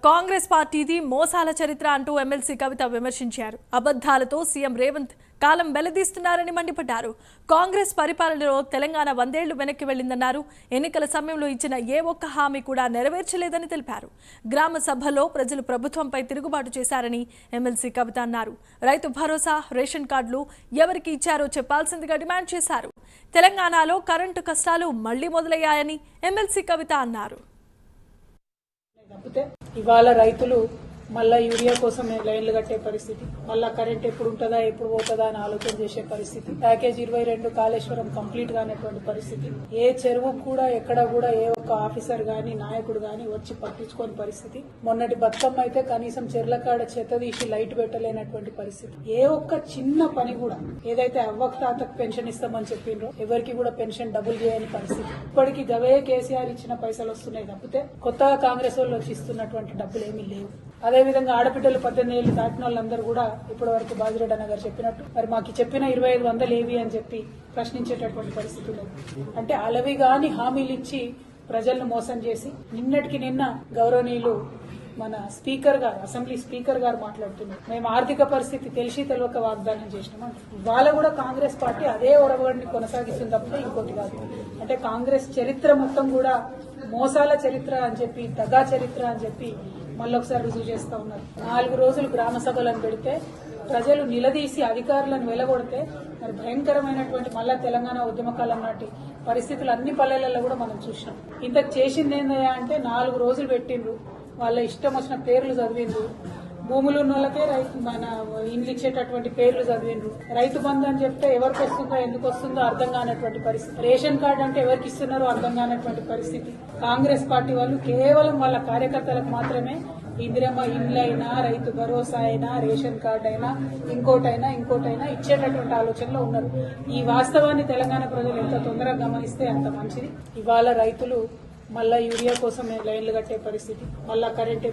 కాంగ్రెస్ పార్టీది మోసాల చరిత్ర అంటూ ఎమ్మెల్సీ కవిత విమర్శించారు. అబద్ధాలతో సీఎం రేవంత్ కాలం వెల్లదీస్తున్నారని మండిపడ్డారు. కాంగ్రెస్ పరిపాలనలో తెలంగాణ 100 ఏళ్లు వెనక్కి వెళ్లిందన్నారు. ఎన్నికల సమయంలో ఇచ్చిన ఏ ఒక్క హామీ కూడా నెరవేర్చలేదని తెలిపారు. గ్రామ సభలో ప్రజలు ప్రభుత్వంపై తిరుగుబాటు చేశారని ఎమ్మెల్సీ కవిత అన్నారు. రైతు భరోసా, రేషన్ కార్డులు ఎవరికి ఇచ్చారో చెప్పాల్సిందిగా డిమాండ్ చేశారు. తెలంగాణలో కరెంటు కష్టాలు మళ్లీ మొదలయ్యాయని ఎమ్మెల్సీ కవిత అన్నారు. ఇవాళ రైతులు మళ్ళా యూరియా కోసం లైన్లు కట్టే పరిస్థితి, మళ్ళా కరెంట్ ఎప్పుడు ఉంటుందా ఎప్పుడు పోతుందా అని ఆలోచన చేసే పరిస్థితి, ప్యాకేజ్ 22 కాళేశ్వరం కంప్లీట్ కానటువంటి పరిస్థితి, ఏ చెరువు కూడా ఎక్కడ కూడా ఏ ఒక్క ఆఫీసర్ గాని నాయకుడు గాని వచ్చి పట్టించుకోని పరిస్థితి, మొన్నటి బతుకమ్మ అయితే కనీసం చెర్లకాడ చెత్త తీసి లైట్ పెట్టలేనటువంటి పరిస్థితి, ఏ ఒక్క చిన్న పని కూడా ఏదైతే అవ్వకు తాతకు పెన్షన్ ఇస్తామని చెప్పిండ్రో ఎవరికి కూడా పెన్షన్ డబుల్ చేయని పరిస్థితి, ఇప్పటికీ గవే కేసీఆర్ ఇచ్చిన పైసలు వస్తున్నాయి తప్పితే కొత్తగా కాంగ్రెస్ వాళ్ళు వచ్చి ఇస్తున్నటువంటి డబ్బులు ఏమీ లేవు. అదేవిధంగా ఆడపిల్లలు 18 ఏళ్లు దాటిన వాళ్ళందరూ కూడా ఇప్పటి వరకు బాజిరెడ్డి అన్న గారు చెప్పినట్టు మరి మాకు చెప్పిన 2500 ఏవి అని చెప్పి ప్రశ్నించేటటువంటి పరిస్థితి లేదు. అంటే అలవి గాని హామీలు ఇచ్చి ప్రజలను మోసం చేసి నిన్నటికి నిన్న గౌరవనీయులు మన స్పీకర్ గారు, అసెంబ్లీ స్పీకర్ గారు మాట్లాడుతున్నారు, మేము ఆర్థిక పరిస్థితి తెలిసి తెలియక వాగ్దానం చేసినామంట. వాళ్ళ కూడా కాంగ్రెస్ పార్టీ అదే ఒరవడిని కొనసాగిస్తుంది తప్పితే ఇంకోటి కాదు. అంటే కాంగ్రెస్ చరిత్ర మొత్తం కూడా మోసాల చరిత్ర అని చెప్పి, దగా చరిత్ర అని చెప్పి మళ్ళొకసారి రుజువు చేస్తా ఉన్నారు. 4 రోజులు గ్రామ సభలను పెడితే ప్రజలు నిలదీసి అధికారులను వెలగొడితే మరి భయంకరమైనటువంటి మళ్ళా తెలంగాణ ఉద్యమకాలం నాటి పరిస్థితులు అన్ని పల్లెలలో కూడా మనం చూసినాం. ఇంతకు చేసింది ఏందయ్యా అంటే 4 రోజులు పెట్టిండ్రు, వాళ్ళ ఇష్టం వచ్చిన పేర్లు చదివిండ్రు, భూములు ఉన్న వాళ్ళకే మన ఇండ్లు ఇచ్చేటటువంటి పేర్లు చదివిండ్రు, రైతు బంధు అని చెప్తే ఎవరికి వస్తుందో ఎందుకు వస్తుందో అర్థం కానటువంటి పరిస్థితి, రేషన్ కార్డు అంటే ఎవరికి ఇస్తున్నారో అర్థం కానటువంటి పరిస్థితి. కాంగ్రెస్ పార్టీ వాళ్ళు కేవలం వాళ్ళ కార్యకర్తలకు మాత్రమే ఇందిరమ్మ ఇండ్లు అయినా, రైతు భరోసా అయినా, రేషన్ కార్డు అయినా, ఇంకోటైనా ఇచ్చేటటువంటి ఆలోచనలో ఉన్నారు. ఈ వాస్తవాన్ని తెలంగాణ ప్రజలు ఎంత తొందరగా గమనిస్తే అంత మంచిది. ఇవాళ రైతులు మళ్ళా యూరియా కోసం లైన్లు కట్టే పరిస్థితి, మళ్ళా కరెంట్